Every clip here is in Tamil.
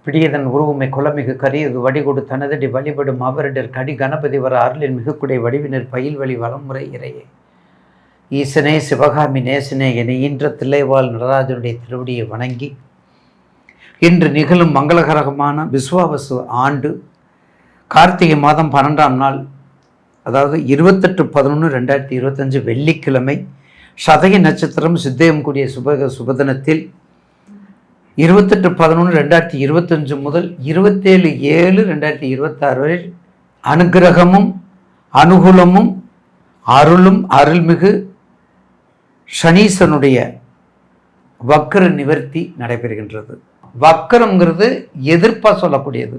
பிடியதன் உருவுமை குலமிகு கரியது வடிகொடு தனதடி வழிபடும் அவரிடர் கடி கணபதி வர அருளின் மிகுக்குடை வடிவினர் பயில் வழி வளமுறை இறையே ஈசனே சிவகாமி நேசனே என ஈன்ற தில்லைவாழ் நடராஜனுடைய திருவடியை வணங்கி இன்று நிகழும் மங்களகரமான விஸ்வாவசு ஆண்டு கார்த்திகை மாதம் 12ஆம் நாள், அதாவது 28/11/2025 வெள்ளிக்கிழமை, சதய நட்சத்திரம் சித்தயம் கூடிய சுபதினத்தில் 28/11/2025 முதல் 27/7/2026 வரை அனுகிரகமும் அனுகூலமும் அருளும் அருள்மிகு சனீசனுடைய வக்கர நிவர்த்தி நடைபெறுகின்றது. வக்கரம்ங்கிறது எதிர்ப்பாக சொல்லக்கூடியது,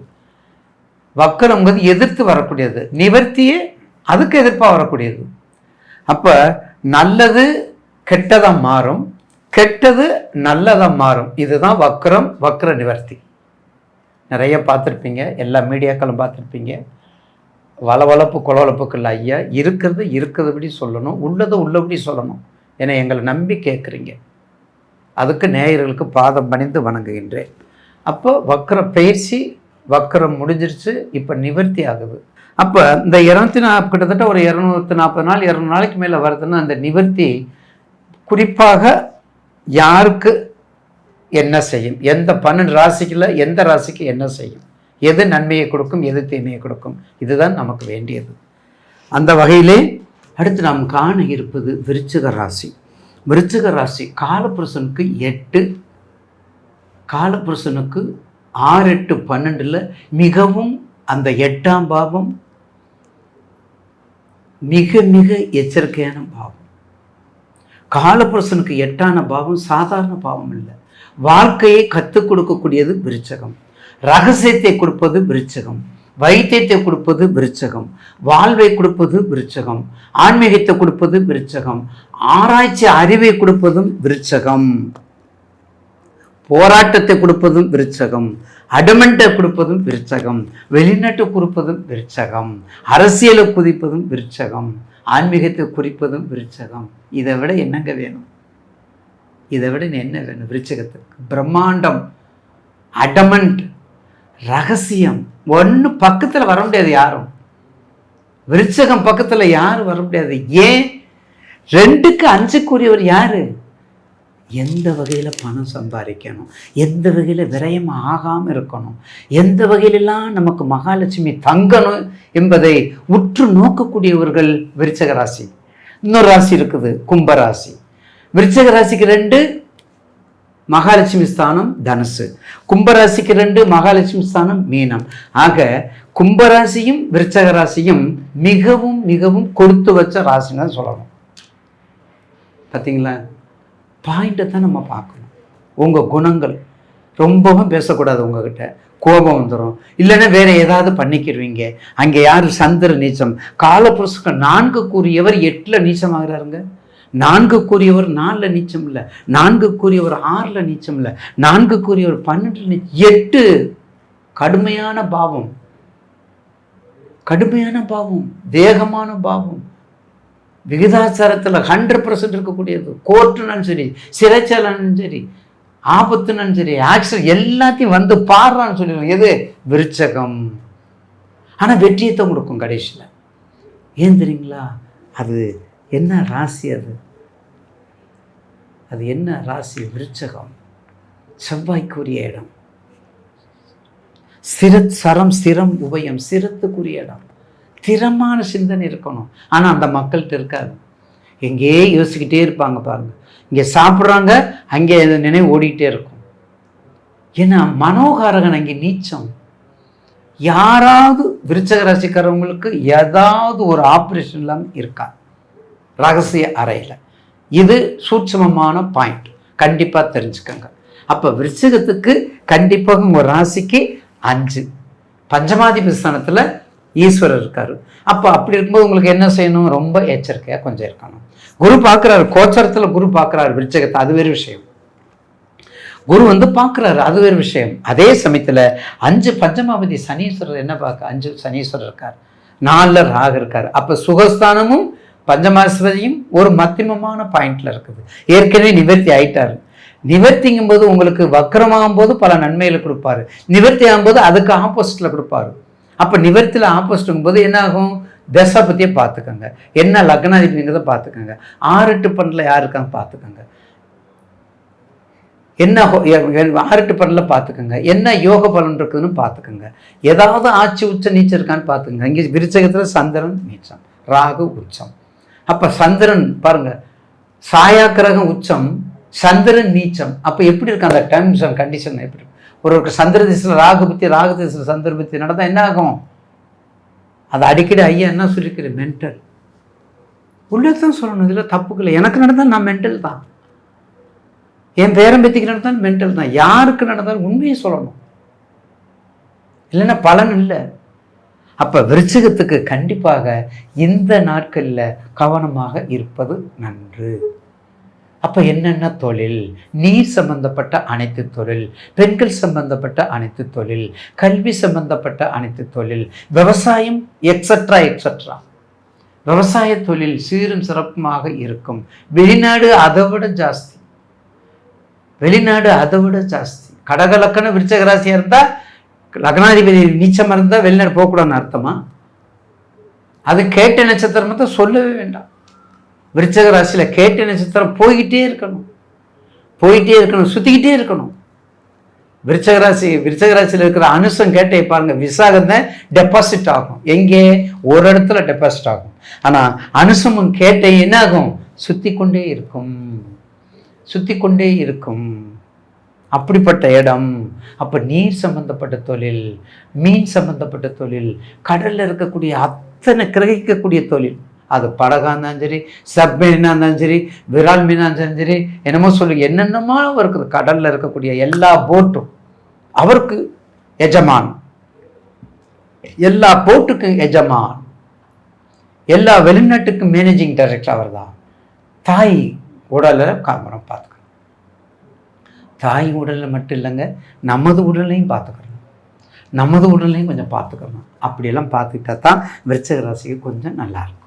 வக்கரம்ங்கிறது எதிர்த்து வரக்கூடியது, நிவர்த்தியே அதுக்கு எதிர்ப்பாக வரக்கூடியது. அப்போ நல்லது கெட்டதாக மாறும், கெட்டது நல்லதாக மாறும். இதுதான் வக்கரம், வக்கர நிவர்த்தி. நிறைய பார்த்துருப்பீங்க, எல்லா மீடியாக்களும் பார்த்துருப்பீங்க. வளவளப்பு கொலவளப்புக்கள் ஐயா இருக்கிறதுபடி சொல்லணும், உள்ளதை உள்ளபடி சொல்லணும் என எங்களை நம்பி கேட்குறீங்க. அதுக்கு நேயர்களுக்கு பாதம் பணிந்து வணங்குகின்றேன். அப்போ வக்கரம் பேசி வக்கரம் முடிஞ்சிருச்சு, இப்போ நிவர்த்தி ஆகுது. அப்போ இந்த 240 கிட்டத்தட்ட ஒரு 240 நாள் 200 நாளைக்கு மேலே வருதுன்னா அந்த நிவர்த்தி குறிப்பாக யாருக்கு என்ன செய்யும், எந்த 12 ராசிக்குள்ள எந்த ராசிக்கு என்ன செய்யும், எது நன்மையை கொடுக்கும், எது தீமையை கொடுக்கும், இதுதான் நமக்கு வேண்டியது. அந்த வகையிலே அடுத்து நாம் காண இருப்பது விருச்சிக ராசி. விருச்சிக ராசி காலபுருஷனுக்கு 8, காலபுருஷனுக்கு 6, 8, 12 மிகவும் அந்த 8ஆம் பாவம் மிக மிக எச்சரிக்கையான பாவம். காலபுருஷனுக்கு 8ஆன பாவம் சாதாரண பாவம் இல்லை. வாழ்க்கையை கற்றுக் கொடுக்கக்கூடியது விருச்சகம். ரகசியத்தை கொடுப்பது விருச்சகம், வைத்தியத்தை கொடுப்பது விருச்சகம், வாழ்வை கொடுப்பது விருச்சகம், ஆன்மீகத்தை கொடுப்பது விருச்சகம், ஆராய்ச்சி அறிவை கொடுப்பதும் விருச்சகம், போராட்டத்தை கொடுப்பதும் விருச்சகம், அடமெண்ட்டை கொடுப்பதும் விருச்சகம், வெளிநாட்டை குறிப்பதும் விருச்சகம், அரசியலை குதிப்பதும் விருச்சகம், ஆன்மீகத்தை குறிப்பதும் விருச்சகம். இதை விட என்னங்க வேணும்? இதை விட என்ன வேணும்? விருச்சகத்துக்கு பிரம்மாண்டம், அடமெண்ட், ரகசியம் ஒன்று பக்கத்தில் வர முடியாது யாரும். விருச்சகம் பக்கத்தில் யாரும் வர முடியாது. ஏன்? 2க்கு 5க்குரியவர் யாரு? எந்த வகையில் பணம் சம்பாதிக்கணும், எந்த வகையில் விரயம் ஆகாமல் இருக்கணும், எந்த வகையிலெல்லாம் நமக்கு மகாலட்சுமி தங்கணும் என்பதை உற்று நோக்கக்கூடியவர்கள் விருச்சிக ராசி. இன்னொரு ராசி இருக்குது கும்பராசி. விருச்சிக ராசிக்கு 2 மகாலட்சுமி ஸ்தானம் தனுசு, கும்பராசிக்கு 2 மகாலட்சுமி ஸ்தானம் மீனம். ஆக கும்பராசியும் விருச்சக ராசியும் மிகவும் மிகவும் கொடுத்து வச்ச ராசின்னு சொல்லணும். பார்த்தீங்களா? பாயிண்டை தான் நம்ம பார்க்கணும். உங்கள் குணங்கள் ரொம்பவும் பேசக்கூடாது. உங்ககிட்ட கோபம் வந்துடும், இல்லைன்னா வேற ஏதாவது பண்ணிக்கிடுவீங்க. அங்கே யார்? சந்திர நீச்சம். காலபுருஷனுக்கு 4 கூறியவர் 8ல் நீச்சமாகிறாருங்க. 4 கூறியவர் 4ல் நீச்சம் இல்லை, 4 கூறியவர் 6ல் நீச்சம் இல்லை, 4 கூறியவர் 12ல் நீச்சம். 8 கடுமையான பாவம், கடுமையான பாவம், தேகமான பாவம், விகிதாச்சாரத்தில் 100% இருக்கக்கூடியது. கோர்ட்டுனாலும் சரி, சிறைச்சாலைன்னு சரி, ஆபத்துனாலும் சரி, ஆக்சிடென்ட் எல்லாத்தையும் வந்து பாடுறான்னு சொல்லிடுவோம். எது? விருச்சகம். ஆனால் வெற்றியத்தை கொடுக்கும் கடைசியில். ஏன் தெரியுங்களா? அது என்ன ராசி? அது என்ன ராசி? விருச்சகம். செவ்வாய்க்குரிய இடம், ஸ்திரம் உபயம், சிரத்துக்குரிய இடம். ஸ்திரமான சிந்தனை இருக்கணும். ஆனால் அந்த மக்கள்கிட்ட இருக்காது. எங்கேயே யோசிக்கிட்டே இருப்பாங்க. பாருங்க, இங்கே சாப்பிட்றாங்க, அங்கே நினைவு ஓடிக்கிட்டே இருக்கும். ஏன்னா மனோகாரகன் அங்கே நீச்சம். யாராவது விருச்சக ராசிக்காரவங்களுக்கு ஏதாவது ஒரு ஆப்ரேஷன் இல்லாமல் இருக்கா ரகசிய அறையில். இது சூட்சமமான பாயிண்ட், கண்டிப்பாக தெரிஞ்சுக்கோங்க. அப்போ விருச்சிகத்துக்கு கண்டிப்பாக ஒரு ராசிக்கு 5 பஞ்சமாதிபதி ஸ்தானத்தில் ஈஸ்வரர் இருக்காரு. அப்போ அப்படி இருக்கும்போது உங்களுக்கு என்ன செய்யணும்? ரொம்ப எச்சரிக்கையாக கொஞ்சம் இருக்கணும். குரு பார்க்குறாரு, கோச்சரத்தில் குரு பார்க்குறாரு விருச்சகத்தை, அது வேறு விஷயம். குரு பார்க்குறாரு, அது வேறு விஷயம். அதே சமயத்தில் 5 பஞ்சமாவதி சனீஸ்வரர் என்ன பார்க்க? 5 சனீஸ்வரர் இருக்கார், 4ல் ராகு இருக்கார். அப்போ சுகஸ்தானமும் பஞ்சமாஸ்பதியும் ஒரு மத்தியமமான பாயிண்ட்ல இருக்குது. ஏற்கனவே நிவர்த்தி ஆயிட்டாரு. நிவர்த்திங்கும் போது உங்களுக்கு வக்கரமாகும் போது பல நன்மைகளை கொடுப்பாரு, நிவர்த்தி ஆகும்போது அதுக்கு ஆப்போசிட்டில் கொடுப்பாரு. அப்போ நிவர்த்தியில் ஆப்போசிட்டுங்கும் போது என்ன ஆகும்? தசை பற்றியே பார்த்துக்கோங்க, என்ன லக்னாதிபதிங்கிறத பார்த்துக்கோங்க, 6-8 யார் இருக்காங்க பார்த்துக்கோங்க, என்ன 6-8 பார்த்துக்கோங்க, என்ன யோக பலன் இருக்குதுன்னு பார்த்துக்கோங்க, ஏதாவது ஆட்சி உச்ச நீச்சம் இருக்கான்னு பார்த்துக்கோங்க. இங்கே விருச்சகத்தில் சந்திரன் நீச்சம், ராகு உச்சம். அப்போ சந்திரன் பாருங்க, சாயா கிரகம் உச்சம், சந்திரன் நீச்சம். அப்போ எப்படி இருக்கு அந்த டேர்ம்ஸ் அண்ட் கண்டிஷன்? எப்படி இருக்கு? ஒரு சந்திர திசையில் ராகு பற்றி, ராகு திசையில் சந்திர பற்றி நடந்தால் என்ன ஆகும்? அது அடிக்கடி ஐயா என்ன சொல்லிக்கிறேன், மென்டல். உள்ளதான் சொல்லணும், இதில் தப்புக்கல. எனக்கு நடந்தால் நான் மென்டல் தான், என் பேரம்பத்திக்கு நடந்தாலும் மென்டல் தான். யாருக்கு நடந்தாலும் உண்மையை சொல்லணும், இல்லைன்னா பலன் இல்லை. அப்போ விருச்சிகத்துக்கு கண்டிப்பாக இந்த நாட்களில் கவனமாக இருப்பது நன்று. அப்போ என்னென்ன தொழில்? நீர் சம்பந்தப்பட்ட அனைத்து தொழில், பெண்கள் சம்பந்தப்பட்ட அனைத்து தொழில், கல்வி சம்பந்தப்பட்ட அனைத்து தொழில், விவசாயம் எக்ஸட்ரா எக்ஸட்ரா. விவசாய தொழில் சீரும் சிறப்புமாக இருக்கும். வெளிநாடு அதை விட ஜாஸ்தி, வெளிநாடு அதை விட ஜாஸ்தி. கடகலக்கண விருச்சக ராசியாக இருந்தால், லக்னாதிபதி நீச்சமாக இருந்தால் வெளிநாடு போகக்கூடாதுன்னு அர்த்தமா? அது கேட்ட நட்சத்திரம் தான் சொல்லவே வேண்டாம். விருச்சக ராசியில் கேட்ட நட்சத்திரம் போய்கிட்டே இருக்கணும், போயிட்டே இருக்கணும், சுற்றிக்கிட்டே இருக்கணும். விருச்சக ராசியில் இருக்கிற அனுசம் கேட்டே பாருங்க, விசாகம் தான் டெபாசிட் ஆகும். எங்கே? ஒரு இடத்துல டெபாசிட் ஆகும். ஆனால் அனுசமும் கேட்டே என்ன ஆகும்? சுற்றி கொண்டே இருக்கும், சுற்றி கொண்டே இருக்கும். அப்படிப்பட்ட இடம். அப்போ நீர் சம்பந்தப்பட்ட தொழில், மீன் சம்பந்தப்பட்ட தொழில், கடலில் இருக்கக்கூடிய அத்தனை கிரகிக்கக்கூடிய தொழில், அது படகா இருந்தாலும் சரி, சப்மீனாக இருந்தாலும் சரி, விரால் மீனாக இருந்தாலும் சரி, என்னமோ சொல்லுங்க, என்னென்னமோ இருக்குது. கடலில் இருக்கக்கூடிய எல்லா போட்டும் அவருக்கு எஜமான், எல்லா போட்டுக்கும் எஜமான், எல்லா வெளிநாட்டுக்கும் மேனேஜிங் டைரக்டர் அவர் தான். தாய் உடலில் காமரம் பார்த்துக்கணும். தாய் உடலில் மட்டும் இல்லைங்க, நமது உடலையும் பார்த்துக்கணும், நமது உடலையும் கொஞ்சம் பார்த்துக்கணும். அப்படியெல்லாம் பார்த்துக்கிட்டா தான் விருச்சிக ராசிக்கு கொஞ்சம் நல்லாயிருக்கும்.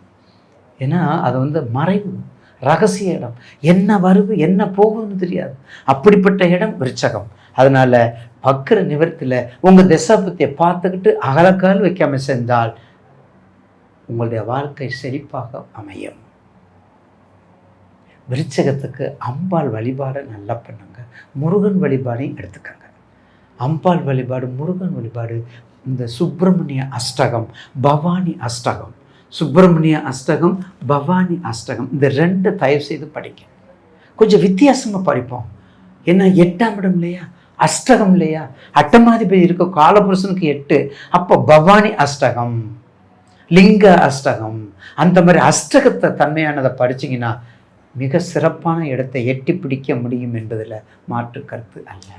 ஏன்னா அது மறைவு, ரகசிய இடம், என்ன வருது என்ன போகுதுன்னு தெரியாது. அப்படிப்பட்ட இடம் விருச்சகம். அதனால வக்ர நிவர்த்தியில் உங்கள் திசாபத்தியை பார்த்துக்கிட்டு அகலக்கால் வைக்காமல் சென்றால் உங்களுடைய வாழ்க்கை செழிப்பாக அமையும். விருச்சகத்துக்கு அம்பாள் வழிபாடை நல்லா பண்ணுங்க, முருகன் வழிபாடையும் எடுத்துக்கங்க. அம்பாள் வழிபாடு, முருகன் வழிபாடு, இந்த சுப்பிரமணிய அஷ்டகம், பவானி அஷ்டகம், சுப்பிரமணிய அஷ்டகம், பவானி அஷ்டகம், இந்த 2 தயவு செய்து படிக்க. கொஞ்சம் வித்தியாசமாக படிப்போம். ஏன்னா 8ஆம் இடம் இல்லையா, அஷ்டகம் இல்லையா, அட்டமாதிபதி இருக்க காலபுருஷனுக்கு 8. அப்போ பவானி அஷ்டகம், லிங்க அஷ்டகம், அந்த மாதிரி அஷ்டகத்தை தன்மையானதை படிச்சிங்கன்னா மிக சிறப்பான இடத்தை எட்டி பிடிக்க முடியும் என்பதில் மாற்று கருத்து அல்ல.